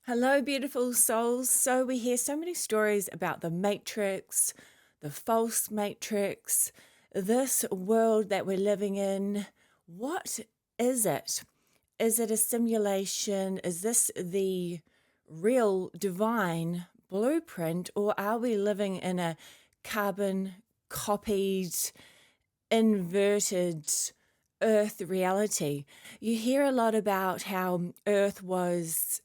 Hello, beautiful souls. So, we hear so many stories about the matrix, the false matrix, this world that we're living in. What is it? Is it a simulation? Is this the real divine blueprint, or are we living in a carbon copied, inverted Earth reality? You hear a lot about how Earth was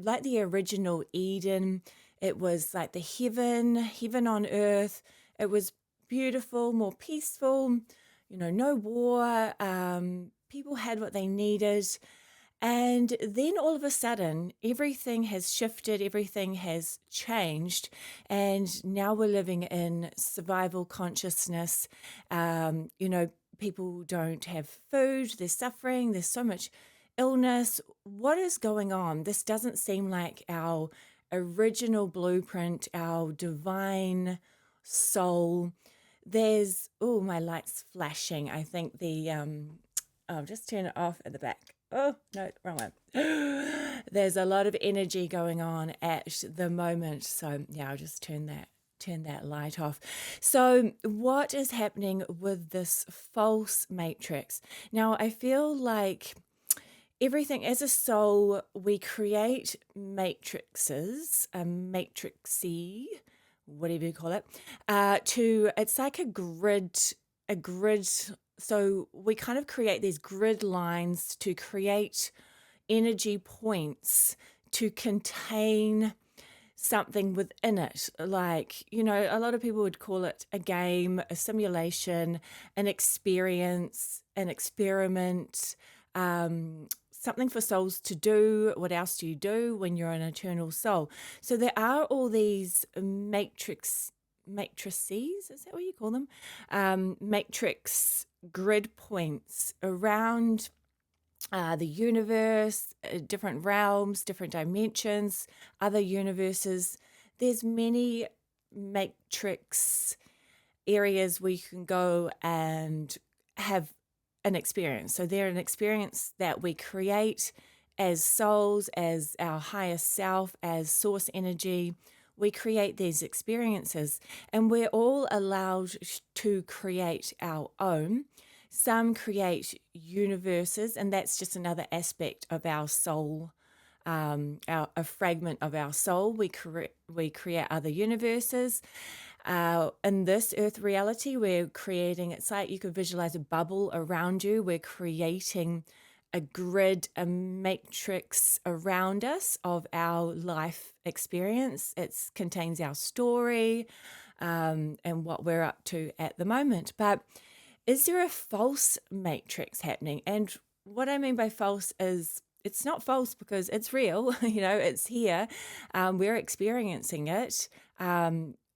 like the original Eden. It was like the heaven on Earth. It was beautiful, more peaceful, no war. People had what they needed. And then all of a sudden, everything has shifted, everything has changed, and now we're living in survival consciousness. People don't have food, they're suffering, there's so much illness. What is going on? This doesn't seem like our original blueprint, our divine soul. Oh, my light's flashing. I think I'll just turn it off at the back. Oh, no, wrong one. There's a lot of energy going on at the moment. So yeah, I'll just turn that light off. So what is happening with this false matrix? Now, I feel like everything as a soul, we create matrices, a matrixy, whatever you call it, it's like a grid. So we kind of create these grid lines to create energy points to contain something within it. Like, a lot of people would call it a game, a simulation, an experience, an experiment, something for souls to do. What else do you do when you're an eternal soul? So there are all these matrices, is that what you call them? Matrix grid points around the universe, different realms, different dimensions, other universes. There's many matrix areas where you can go and have an experience. So they're an experience that we create as souls, as our higher self, as source energy. We create these experiences, and we're all allowed to create our own. Some create universes, and that's just another aspect of our soul, a fragment of our soul. We create other universes. In this earth reality, we're creating, it's like you could visualize a bubble around you. We're creating a grid, a matrix around us of our life experience. It contains our story and what we're up to at the moment. But is there a false matrix happening? And what I mean by false is it's not false because it's real, it's here. We're experiencing it.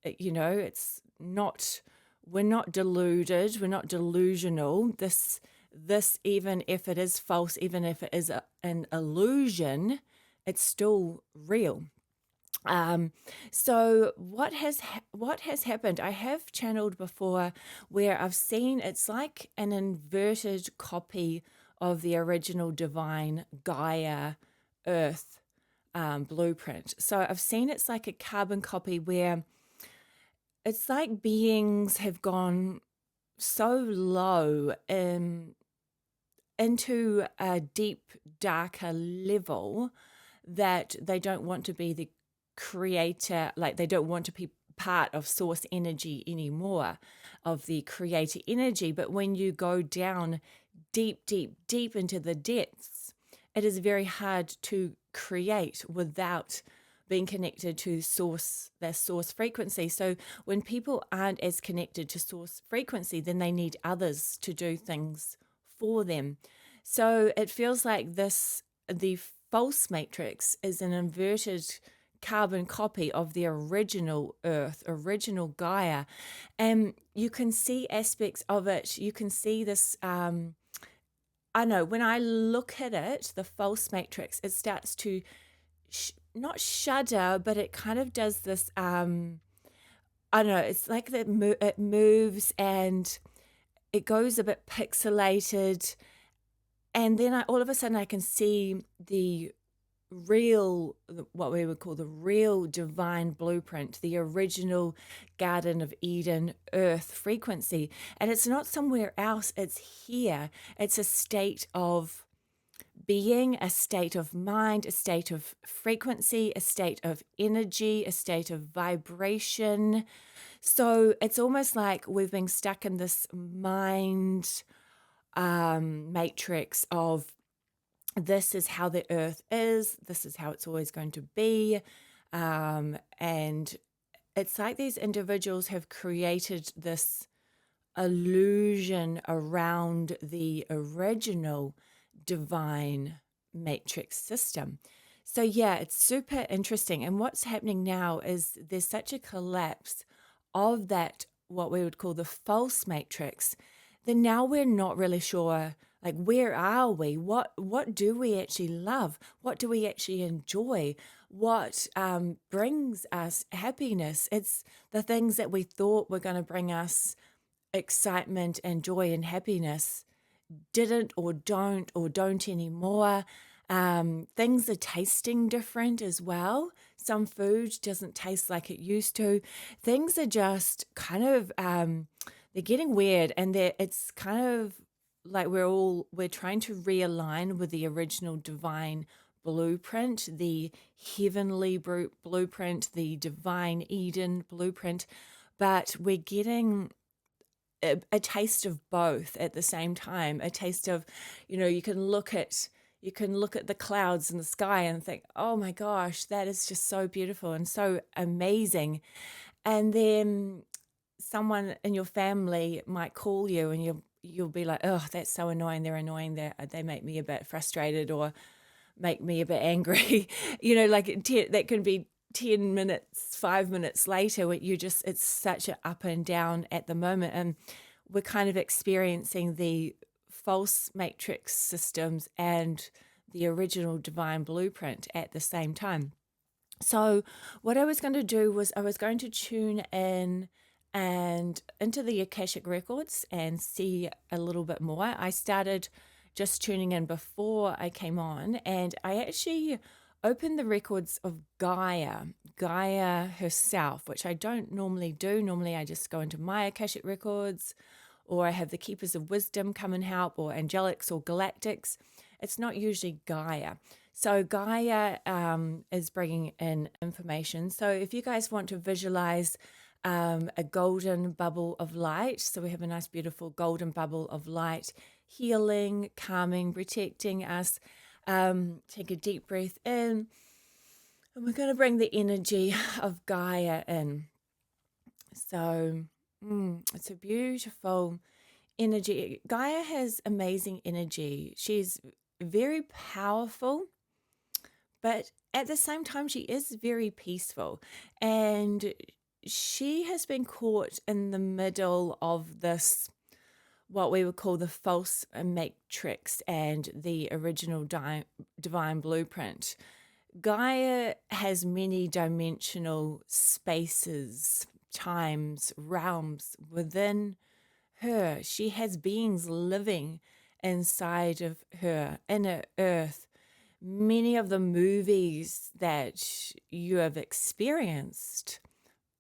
It's not, we're not deluded, we're not delusional. This, even if it is false, even if it is an illusion, it's still real. So what has happened? I have channeled before where I've seen it's like an inverted copy of the original divine Gaia Earth blueprint. So I've seen it's like a carbon copy where it's like beings have gone so low into a deep, darker level that they don't want to be the creator, like they don't want to be part of source energy anymore, of the creator energy. But when you go down deep, deep, deep into the depths, it is very hard to create without being connected to their source frequency. So when people aren't as connected to source frequency, then they need others to do things for them. So it feels like the false matrix is an inverted carbon copy of the original Earth, original Gaia. And you can see aspects of it. You can see this, I know, when I look at it, the false matrix, it starts to not shudder, but it kind of does this, I don't know, it's like it moves and it goes a bit pixelated. And then all of a sudden I can see the real, what we would call the real divine blueprint, the original Garden of Eden earth frequency. And it's not somewhere else, it's here. It's a state of being, a state of mind, a state of frequency, a state of energy, a state of vibration. So it's almost like we've been stuck in this mind matrix of this is how the earth is, this is how it's always going to be. And it's like these individuals have created this illusion around the original divine matrix system. So, yeah, it's super interesting. And what's happening now is there's such a collapse of that, what we would call the false matrix, that now we're not really sure, like, where are we? What do we actually love? What do we actually enjoy? What brings us happiness? It's the things that we thought were going to bring us excitement and joy and happiness didn't or don't anymore. Things are tasting different as well. Some food doesn't taste like it used to. Things are just kind of they're getting weird, and it's kind of like we're trying to realign with the original divine blueprint, the heavenly blueprint, the divine Eden blueprint, but we're getting a taste of both at the same time. A taste of, you can look at the clouds in the sky and think, oh my gosh, that is just so beautiful and so amazing. And then someone in your family might call you and you'll be like, oh, that's so annoying. They're annoying. They make me a bit frustrated or make me a bit angry. Like that can be 10 minutes, 5 minutes later, it's such an up and down at the moment. And we're kind of experiencing the false matrix systems and the original divine blueprint at the same time. So what I was going to do was I was going to tune in and into the Akashic records and see a little bit more. I started just tuning in before I came on, and I actually opened the records of Gaia herself, which I don't normally do. Normally I just go into my Akashic records, or I have the Keepers of Wisdom come and help, or angelics or galactics. It's not usually Gaia. So Gaia is bringing in information. So if you guys want to visualize a golden bubble of light, so we have a nice, beautiful golden bubble of light, healing, calming, protecting us. Take a deep breath in, and we're going to bring the energy of Gaia in. So it's a beautiful energy. Gaia has amazing energy. She's very powerful, but at the same time, she is very peaceful. And she has been caught in the middle of this, what we would call the false matrix and the original divine blueprint. Gaia has many dimensional spaces, times, realms within her. She has beings living inside of her, inner earth. Many of the movies that you have experienced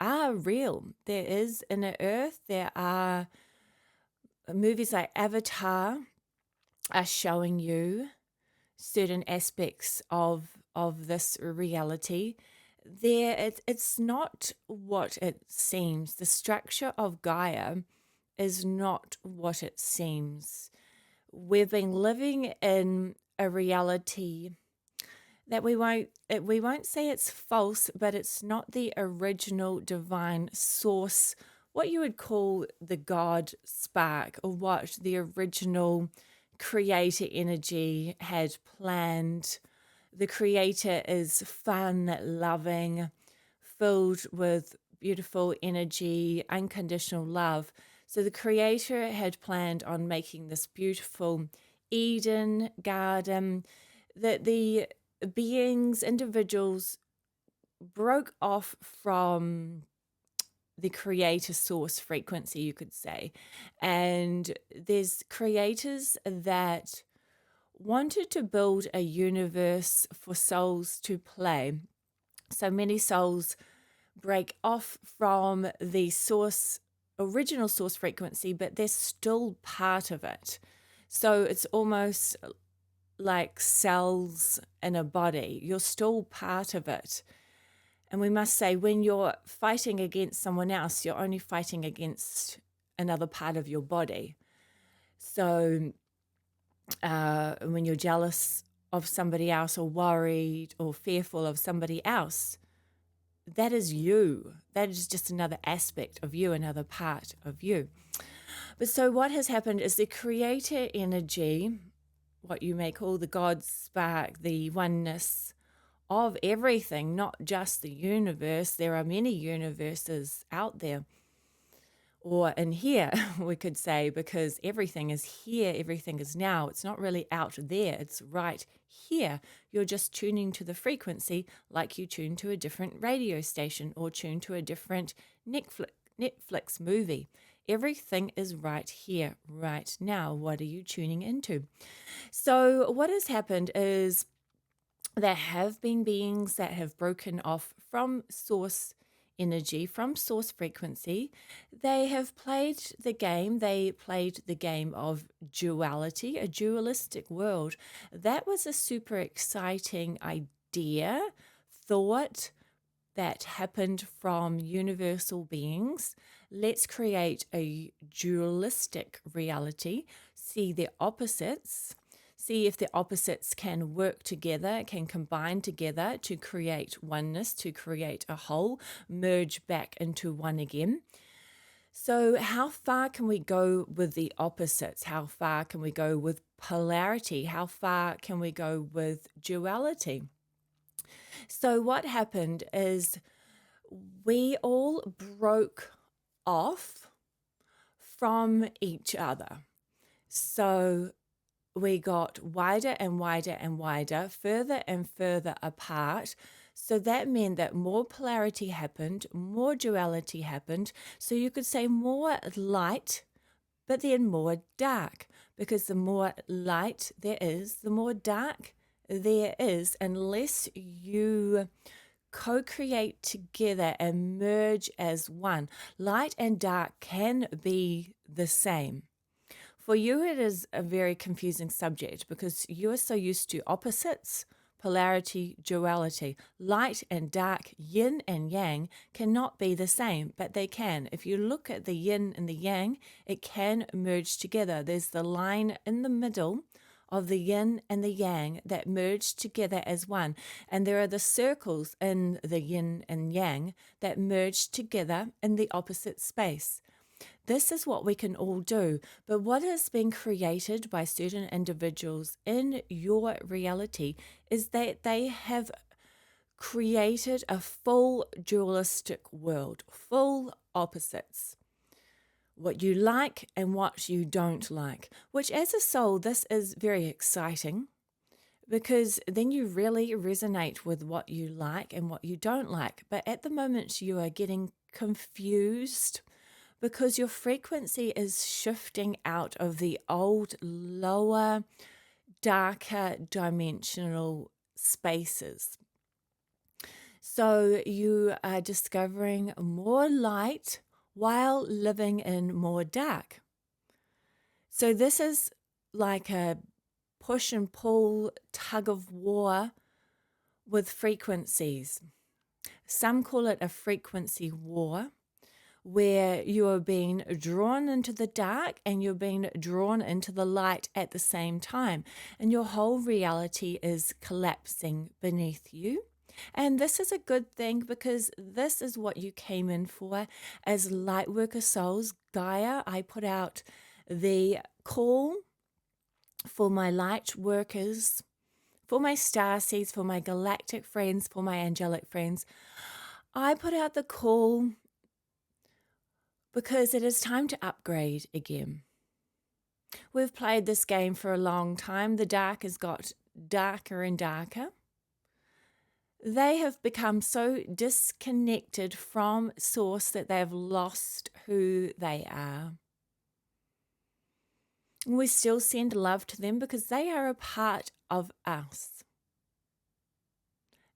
are real. There is inner earth. There are movies like Avatar are showing you certain aspects of this reality. It's not what it seems. The structure of Gaia is not what it seems. We've been living in a reality that we won't say it's false, but it's not the original divine source, what you would call the God spark, or what the original creator energy had planned. The creator is fun, loving, filled with beautiful energy, unconditional love. So the creator had planned on making this beautiful Eden garden that the beings, individuals, broke off from the creator source frequency, you could say. And there's creators that wanted to build a universe for souls to play. So many souls break off from the original source frequency, but they're still part of it. So it's almost like cells in a body. You're still part of it. And we must say, when you're fighting against someone else, you're only fighting against another part of your body. So when you're jealous of somebody else or worried or fearful of somebody else, that is you. That is just another aspect of you, another part of you. But so what has happened is the creator energy, what you may call the God spark, the oneness of everything, not just the universe. There are many universes out there, or in here, we could say, because everything is here, everything is now. It's not really out there, it's right here. You're just tuning to the frequency like you tune to a different radio station or tune to a different Netflix movie. Everything is right here, right now. What are you tuning into? So what has happened is there have been beings that have broken off from source energy, from source frequency. They have played the game. They played the game of duality, a dualistic world. That was a super exciting idea, thought that happened from universal beings. Let's create a dualistic reality, see the opposites, see if the opposites can work together, can combine together to create oneness, to create a whole, merge back into one again. So how far can we go with the opposites? How far can we go with polarity? How far can we go with duality? So what happened is we all broke off from each other. So we got wider and wider and wider, further and further apart. So that meant that more polarity happened, more duality happened. So you could say more light, but then more dark, because the more light there is, the more dark there is, unless you co-create together and merge as one. Light and dark can be the same. For you, it is a very confusing subject because you are so used to opposites, polarity, duality. Light and dark, yin and yang, cannot be the same, but they can. If you look at the yin and the yang, it can merge together. There's the line in the middle of the yin and the yang that merge together as one. And there are the circles in the yin and yang that merge together in the opposite space. This is what we can all do. But what has been created by certain individuals in your reality is that they have created a full dualistic world, full opposites. What you like and what you don't like, which as a soul, this is very exciting because then you really resonate with what you like and what you don't like. But at the moment you are getting confused because your frequency is shifting out of the old, lower, darker dimensional spaces. So you are discovering more light while living in more dark. So this is like a push and pull, tug of war with frequencies. Some call it a frequency war, where you are being drawn into the dark and you're being drawn into the light at the same time. And your whole reality is collapsing beneath you. And this is a good thing because this is what you came in for as light worker souls. Gaia, I put out the call for my light workers, for my star seeds, for my galactic friends, for my angelic friends. I put out the call because it is time to upgrade again. We've played this game for a long time. The dark has got darker and darker. They have become so disconnected from source that they have lost who they are. We still send love to them because they are a part of us.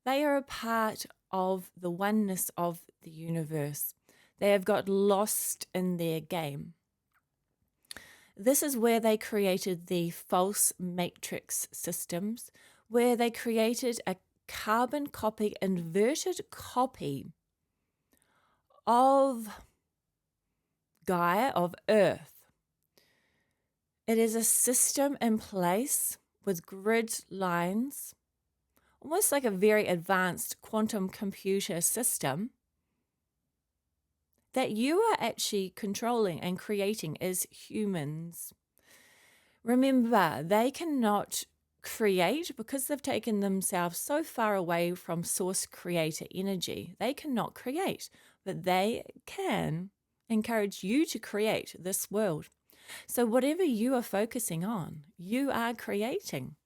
They are a part of the oneness of the universe. They have got lost in their game. This is where they created the false matrix systems, where they created a carbon copy, inverted copy of Gaia, of Earth. It is a system in place with grid lines, almost like a very advanced quantum computer system that you are actually controlling and creating as humans. Remember, they cannot create because they've taken themselves so far away from source creator energy. They cannot create, but they can encourage you to create this world. So whatever you are focusing on, you are creating.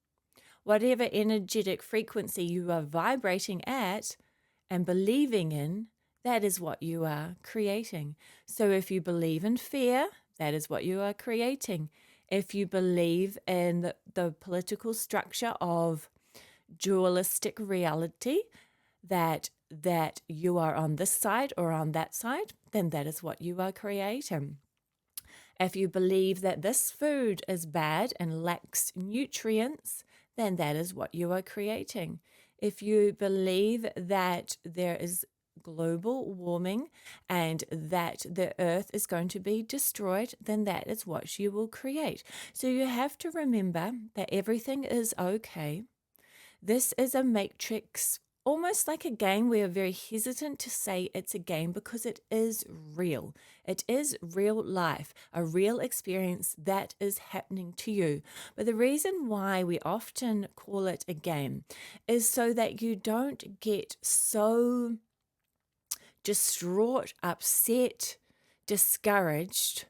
Whatever energetic frequency you are vibrating at and believing in, that is what you are creating. So if you believe in fear, that is what you are creating. If you believe in the political structure of dualistic reality, that you are on this side or on that side, then that is what you are creating. If you believe that this food is bad and lacks nutrients, then that is what you are creating. If you believe that there is global warming and that the earth is going to be destroyed, then that is what you will create. So you have to remember that everything is okay. This is a matrix, almost like a game. We are very hesitant to say it's a game because it is real. It is real life, a real experience that is happening to you. But the reason why we often call it a game is so that you don't get so distraught, upset, discouraged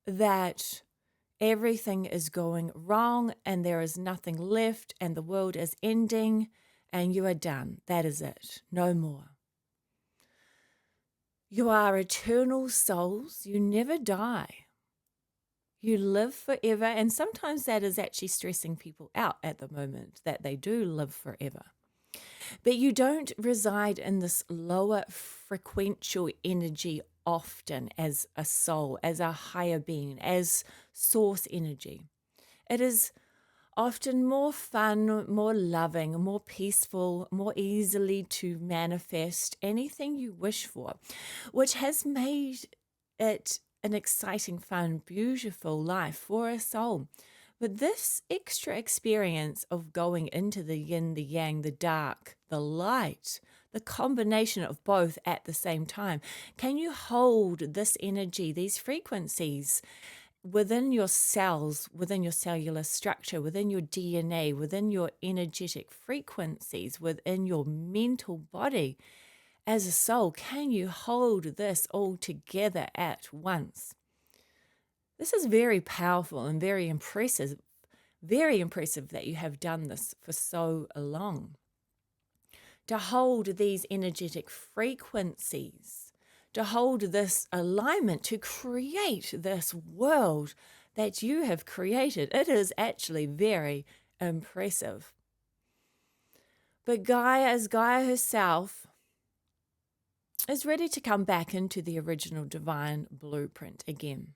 that everything is going wrong and there is nothing left and the world is ending and you are done. That is it. No more. You are eternal souls. You never die. You live forever. And sometimes that is actually stressing people out at the moment, that they do live forever. But you don't reside in this lower frequential energy often as a soul, as a higher being, as source energy. It is often more fun, more loving, more peaceful, more easily to manifest anything you wish for, which has made it an exciting, fun, beautiful life for a soul. But this extra experience of going into the yin, the yang, the dark, the light, the combination of both at the same time, can you hold this energy, these frequencies within your cells, within your cellular structure, within your DNA, within your energetic frequencies, within your mental body as a soul? Can you hold this all together at once? This is very powerful and very impressive that you have done this for so long. To hold these energetic frequencies, to hold this alignment, to create this world that you have created, it is actually very impressive. But Gaia, as Gaia herself, is ready to come back into the original divine blueprint again.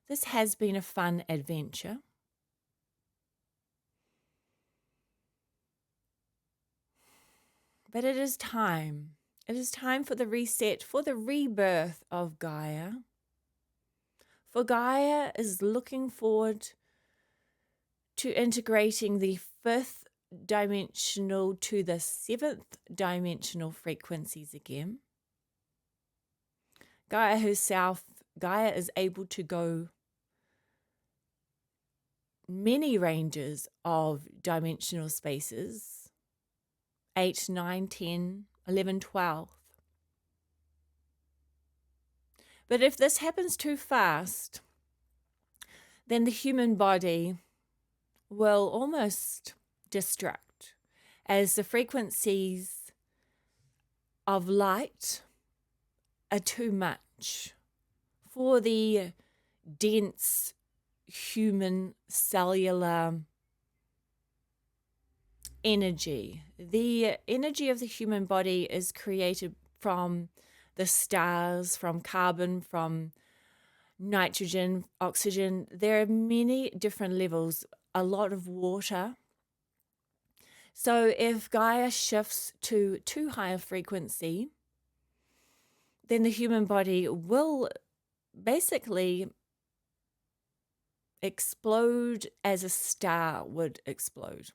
This has been a fun adventure. But it is time. It is time for the reset, for the rebirth of Gaia. For Gaia is looking forward to integrating the fifth dimensional to the seventh dimensional frequencies again. Gaia herself, Gaia is able to go many ranges of dimensional spaces, 8, 9, 10, 11, 12. But if this happens too fast, then the human body will almost destruct as the frequencies of light are too much for the dense human cellular energy. The energy of the human body is created from the stars, from carbon, from nitrogen, oxygen. There are many different levels, a lot of water. So if Gaia shifts to too high a frequency, then the human body will basically explode as a star would explode.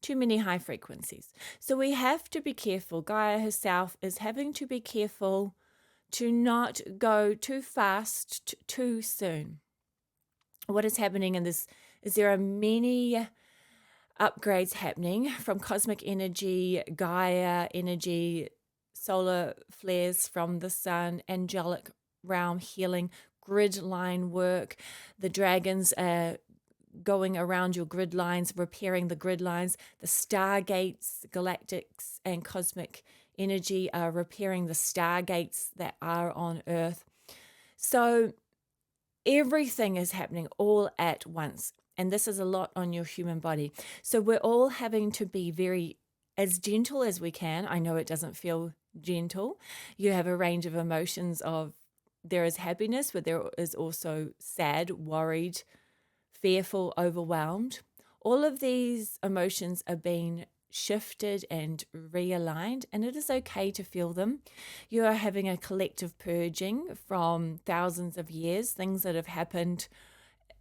Too many high frequencies. So we have to be careful. Gaia herself is having to be careful to not go too fast, too soon. What is happening in this is there are many upgrades happening from cosmic energy, Gaia energy, solar flares from the sun, angelic realm healing, grid line work. The dragons are going around your grid lines, repairing the grid lines. The stargates, galactics, and cosmic energy are repairing the stargates that are on Earth. So everything is happening all at once. And this is a lot on your human body. So we're all having to be very as gentle as we can. I know it doesn't feel gentle. You have a range of emotions of there is happiness, but there is also sad, worried, fearful, overwhelmed. All of these emotions are being shifted and realigned, and it is okay to feel them. You are having a collective purging from thousands of years, things that have happened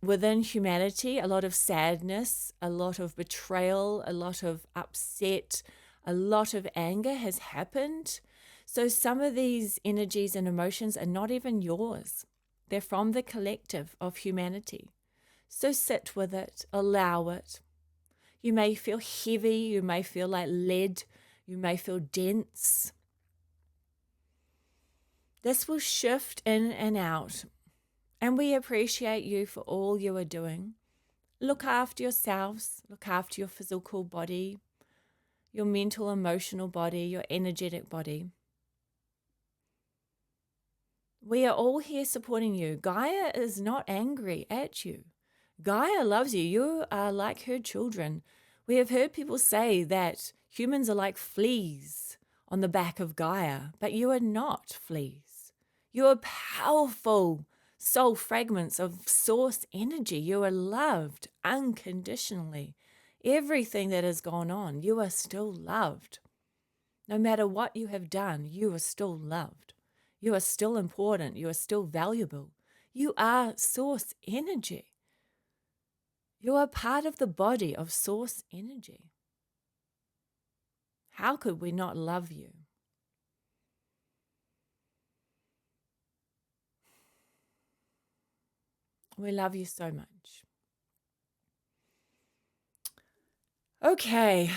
within humanity, a lot of sadness, a lot of betrayal, a lot of upset, a lot of anger has happened. So some of these energies and emotions are not even yours. They're from the collective of humanity. So sit with it, allow it. You may feel heavy, you may feel like lead, you may feel dense. This will shift in and out. And we appreciate you for all you are doing. Look after yourselves, look after your physical body, your mental, emotional body, your energetic body. We are all here supporting you. Gaia is not angry at you. Gaia loves you. You are like her children. We have heard people say that humans are like fleas on the back of Gaia, but you are not fleas. You are powerful soul fragments of source energy. You are loved unconditionally. Everything that has gone on, you are still loved. No matter what you have done, you are still loved. You are still important. You are still valuable. You are source energy. You are part of the body of source energy. How could we not love you? We love you so much. Okay.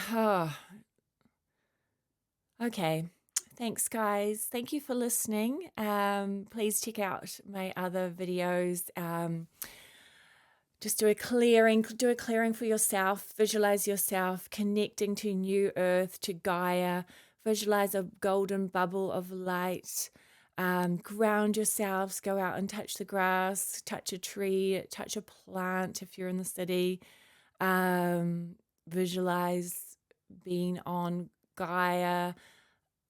Okay. Thanks, guys. Thank you for listening. Please check out my other videos. Just do a clearing for yourself, visualize yourself connecting to New Earth, to Gaia, visualize a golden bubble of light, ground yourselves, go out and touch the grass, touch a tree, touch a plant if you're in the city, visualize being on Gaia,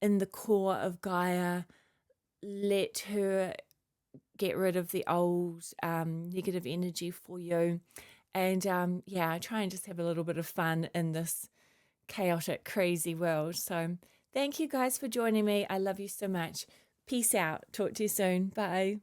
in the core of Gaia, let her get rid of the old negative energy for you. And try and just have a little bit of fun in this chaotic, crazy world. So thank you guys for joining me. I love you so much. Peace out. Talk to you soon. Bye.